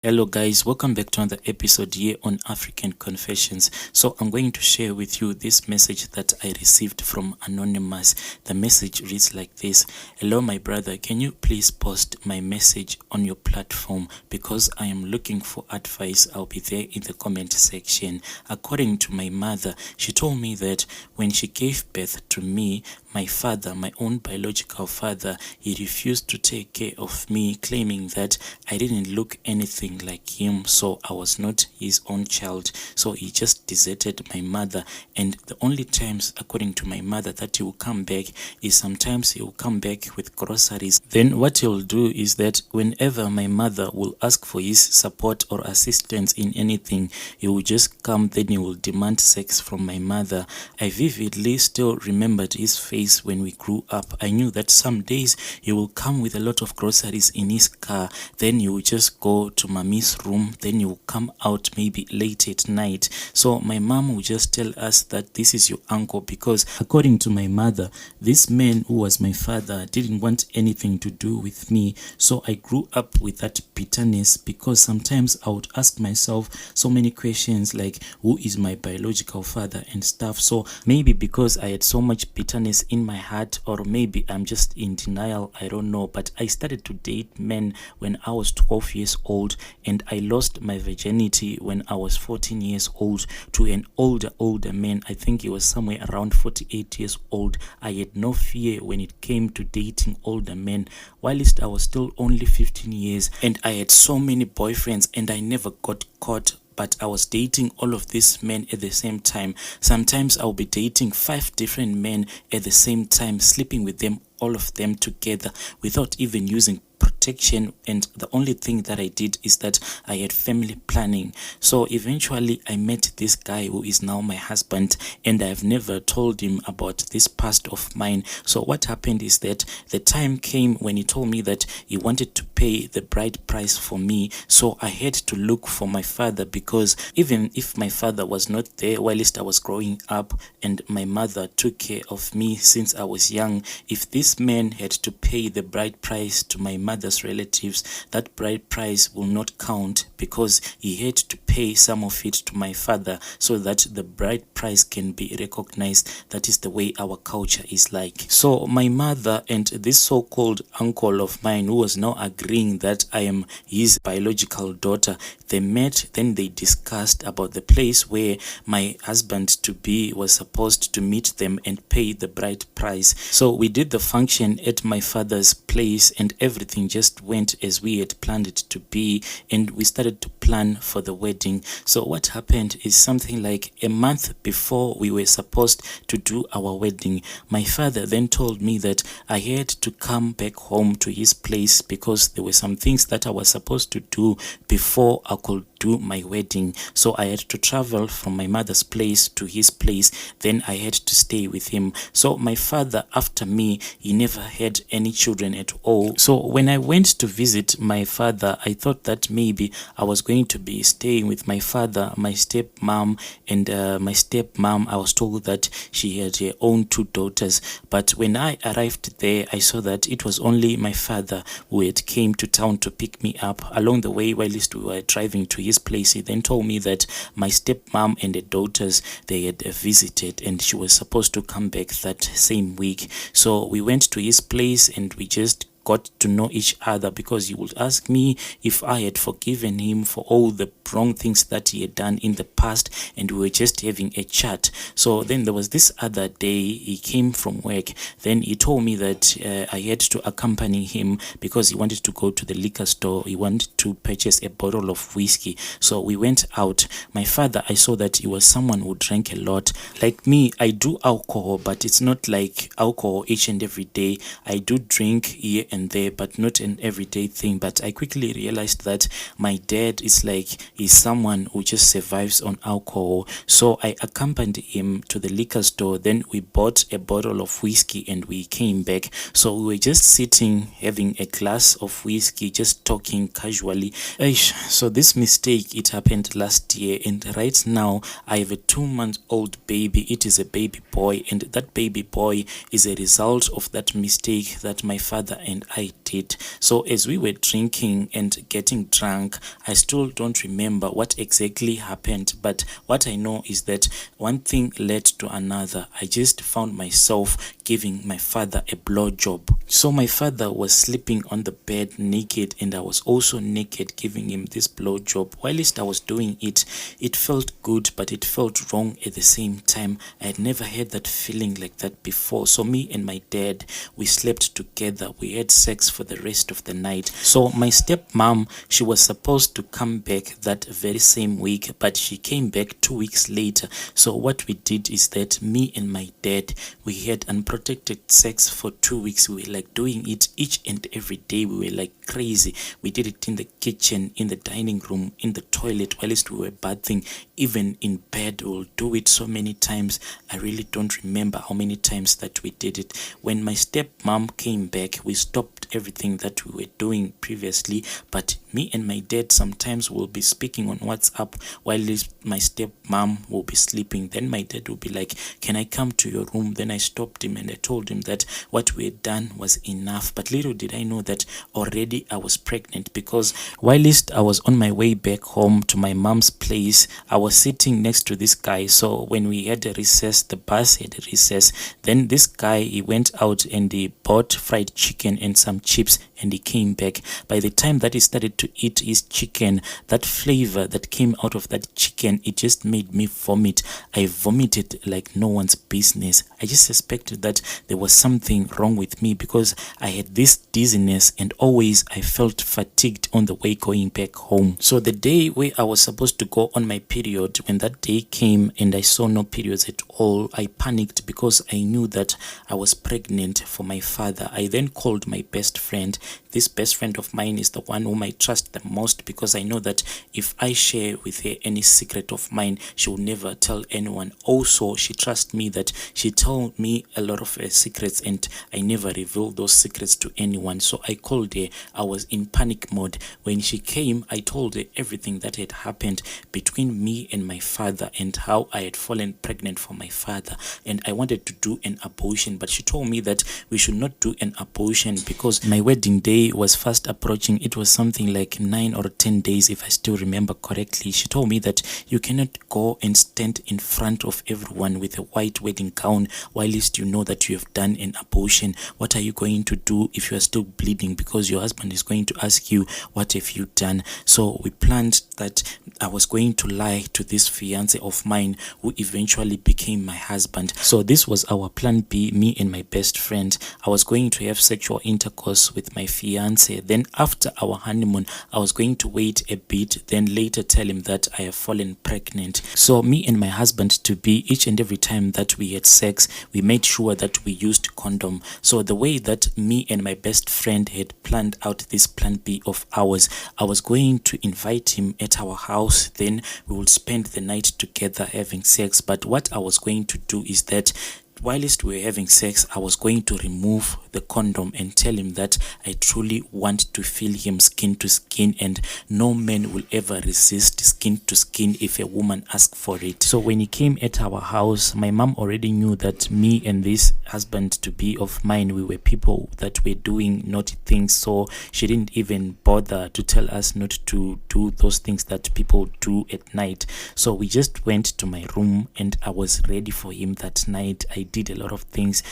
Hello guys, welcome back to another episode here on African Confessions. So I'm going to share with you this message that I received from Anonymous. The message reads like this. Hello my brother, can you please post my message on your platform because I am looking for advice. I'll be there in the comment section. According to my mother, she told me that when she gave birth to me, my father, my own biological father, he refused to take care of me, claiming that I didn't look anything like him, so I was not his own child. So he just deserted my mother, and the only times, according to my mother, that he will come back is sometimes he will come back with groceries. Then what he'll do is that whenever my mother will ask for his support or assistance in anything, he will just come, then he will demand sex from my mother. I vividly still remembered his face when we grew up. I knew that some days he will come with a lot of groceries in his car, then he will just go to mommy's room, then he will come out maybe late at night. So my mom will just tell us that this is your uncle, because according to my mother, this man who was my father didn't want anything to do with me. So I grew up with that bitterness, because sometimes I would ask myself so many questions like, who is my biological father and stuff. So maybe because I had so much bitterness in my heart, or maybe I'm just in denial, I don't know. But I started to date men when I was 12 years old, and I lost my virginity when I was 14 years old to an older man. I think he was somewhere around 48 years old. I had no fear when it came to dating older men, whilst I was still only 15 years, and I had so many boyfriends and I never got caught. But I was dating all of these men at the same time. Sometimes I'll be dating 5 different men at the same time, sleeping with them, all of them together, without even using protection. And the only thing that I did is that I had family planning. So eventually I met this guy who is now my husband, and I've never told him about this past of mine. So what happened is that the time came when he told me that he wanted to pay the bride price for me. So I had to look for my father, because even if my father was not there whilst I was growing up and my mother took care of me since I was young, if this man had to pay the bride price to my mother's relatives, that bride price will not count, because he had to pay some of it to my father so that the bride price can be recognized. That is the way our culture is like. So my mother and this so-called uncle of mine, who was now agreeing that I am his biological daughter, they met, then they discussed about the place where my husband to be was supposed to meet them and pay the bride price. So we did the function at my father's place, and everything just went as we had planned it to be, and we started to plan for the wedding. So what happened is something like a month before we were supposed to do our wedding, my father then told me that I had to come back home to his place, because there were some things that I was supposed to do before I could do my wedding. So I had to travel from my mother's place to his place, then I had to stay with him. So my father, after me, he never had any children at all. So when I went to visit my father, I thought that maybe I was going to be staying with my father, my stepmom, and my stepmom, I was told that she had her own 2 daughters. But when I arrived there, I saw that it was only my father who had came to town to pick me up. Along the way, whilst we were driving to his place, he then told me that my stepmom and the daughters, they had visited, and she was supposed to come back that same week. So we went to his place and we just got to know each other, because he would ask me if I had forgiven him for all the wrong things that he had done in the past, and we were just having a chat. So then there was this other day, he came from work, then he told me that I had to accompany him because he wanted to go to the liquor store. He wanted to purchase a bottle of whiskey. So we went out. My father, I saw that he was someone who drank a lot. Like me, I do alcohol, but it's not like alcohol each and every day. I do drink here and there, but not an everyday thing. But I quickly realized that my dad is like, he's someone who just survives on alcohol. So I accompanied him to the liquor store, then we bought a bottle of whiskey and we came back. So we were just sitting having a glass of whiskey, just talking casually. So this mistake, it happened last year, and right now I have a 2-month-old baby. It is a baby boy, and that baby boy is a result of that mistake that my father and and I did. So as we were drinking and getting drunk, I still don't remember what exactly happened, but what I know is that one thing led to another. I just found myself giving my father a blowjob. So my father was sleeping on the bed naked, and I was also naked giving him this blowjob. Whilst I was doing it, it felt good, but it felt wrong at the same time. I had never had that feeling like that before. So me and my dad, we slept together. We had sex for the rest of the night. So my stepmom, she was supposed to come back that very same week, but she came back 2 weeks later. So what we did is that me and my dad, we had unprotected sex for 2 weeks. We were like doing it each and every day. We were like crazy. We did it in the kitchen, in the dining room, in the toilet, whilst we were bathing, even in bed. We'll do it so many times. I really don't remember how many times that we did it. When my stepmom came back, we stopped everything that we were doing previously, but me and my dad sometimes will be speaking on WhatsApp while my stepmom will be sleeping. Then my dad will be like, can I come to your room? Then I stopped him and I told him that what we had done was enough. But little did I know that already I was pregnant, because whilst I was on my way back home to my mom's place, I was sitting next to this guy. So when we had a recess, the bus had a recess, then this guy, he went out and he bought fried chicken and some chips, and he came back. By the time that he started to eat his chicken, that flavor that came out of that chicken, it just made me vomit. I vomited like no one's business. I just suspected that there was something wrong with me, because I had this dizziness and always I felt fatigued on the way going back home. So the day where I was supposed to go on my period, when that day came and I saw no periods at all, I panicked because I knew that I was pregnant for my father. I then called my best friend. This best friend of mine is the one whom I trust the most, because I know that if I share with her any secret of mine, she will never tell anyone. Also, she trusts me that she told me a lot of her secrets and I never reveal those secrets to anyone. So I called her. I was in panic mode. When she came, I told her everything that had happened between me and my father and how I had fallen pregnant for my father, and I wanted to do an abortion, but she told me that we should not do an abortion because my wedding day was fast approaching. It was something like 9 or 10 days, if I still remember correctly. She told me that you cannot go and stand in front of everyone with a white wedding gown whilst you know that you have done an abortion. What are you going to do if you are still bleeding? Because your husband is going to ask you, what have you done? So we planned that I was going to lie to this fiance of mine, who eventually became my husband. So this was our plan B, me and my best friend. I was going to have sexual intercourse with my fiance. Then after our honeymoon, I was going to wait a bit, then later tell him that I have fallen pregnant. So me and my husband to be, each and every time that we had sex, we made sure that we used condom. So the way that me and my best friend had planned out this plan B of ours, I was going to invite him at our house, then we would spend the night together having sex. But what I was going to do is that whilst we were having sex, I was going to remove the condom and tell him that I truly want to feel him skin to skin, and no man will ever resist skin to skin if a woman asks for it. So when he came at our house, my mom already knew that me and this husband to be of mine, we were people that were doing naughty things. So she didn't even bother to tell us not to do those things that people do at night. So we just went to my room and I was ready for him that night. I did a lot of things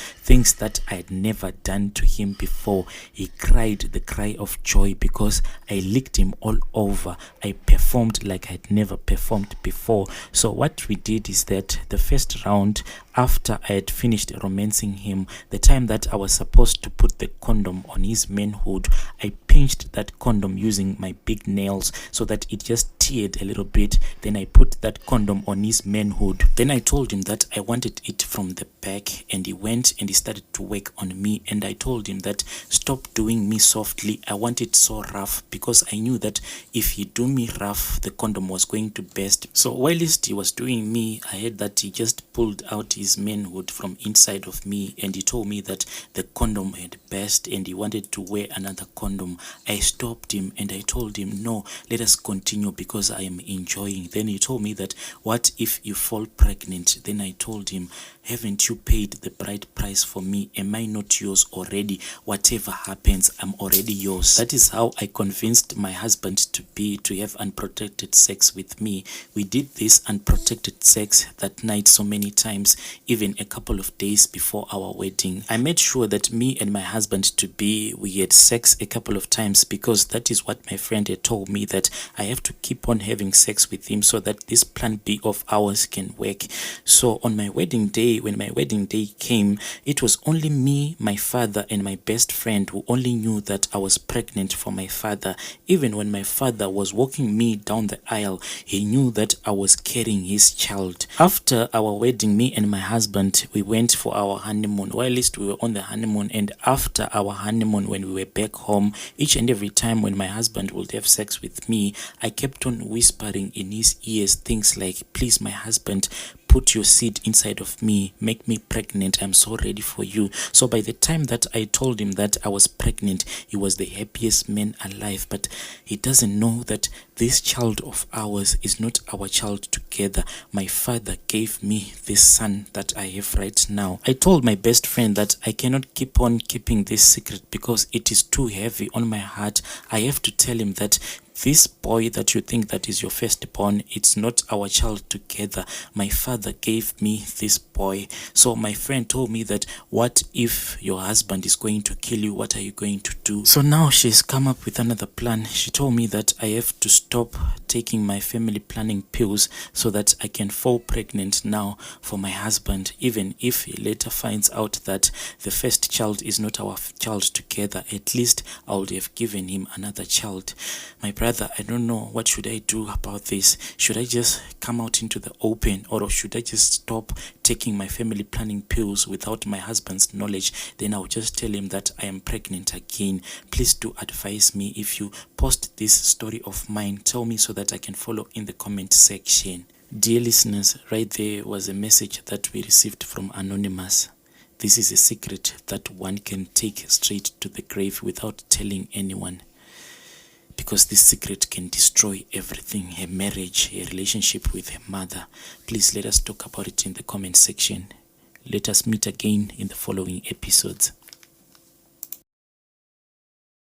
that I had never done to him before. He cried the cry of joy because I licked him all over. I performed like I had never performed before. So what we did is that the first round, after I had finished romancing him, the time that I was supposed to put the condom on his manhood, I pinched that condom using my big nails so that it just teared a little bit. Then I put that condom on his manhood. Then I told him that I wanted it from the back, and he went and he started to work on me, and I told him that stop doing me softly, I want it so rough, because I knew that if he do me rough, the condom was going to burst. So whilst he was doing me, I heard that he just pulled out his his manhood from inside of me, and he told me that the condom had burst and he wanted to wear another condom. I stopped him and I told him, no, let us continue because I am enjoying. Then he told me that, what if you fall pregnant? Then I told him, haven't you paid the bride price for me? Am I not yours already? Whatever happens, I'm already yours. That is how I convinced my husband to have unprotected sex with me. We did this unprotected sex that night so many times, even a couple of days before our wedding. I made sure that me and my husband we had sex a couple of times, because that is what my friend had told me, that I have to keep on having sex with him so that this plan B of ours can work. So on my wedding day, when my wedding day came, it was only me, my father, and my best friend who only knew that I was pregnant for my father. Even when my father was walking me down the aisle, he knew that I was carrying his child. After our wedding, me and my husband, we went for our honeymoon. Well, at least we were on the honeymoon, and after our honeymoon, when we were back home, each and every time when my husband would have sex with me, I kept on whispering in his ears things like, please, my husband, put your seed inside of me, make me pregnant, I'm so ready for you. So by the time that I told him that I was pregnant, he was the happiest man alive. But he doesn't know that this child of ours is not our child together. My father gave me this son that I have right now. I told my best friend that I cannot keep on keeping this secret because it is too heavy on my heart. I have to tell him that this boy that you think that is your firstborn, it's not our child together. My father gave me this boy. So my friend told me that, what if your husband is going to kill you? What are you going to do? So now she's come up with another plan. She told me that I have to stop taking my family planning pills so that I can fall pregnant now for my husband, even if he later finds out that the first child is not our child together. At least I would have given him another child. My brother, I don't know, what should I do about this? Should I just come out into the open, or should I just stop taking my family planning pills without my husband's knowledge? Then I'll just tell him that I am pregnant again. Please do advise me. If you post this story of mine, tell me so that I can follow in the comment section. Dear listeners, right there was a message that we received from Anonymous. This is a secret that one can take straight to the grave without telling anyone, because this secret can destroy everything, her marriage, her relationship with her mother. Please let us talk about it in the comment section. Let us meet again in the following episodes.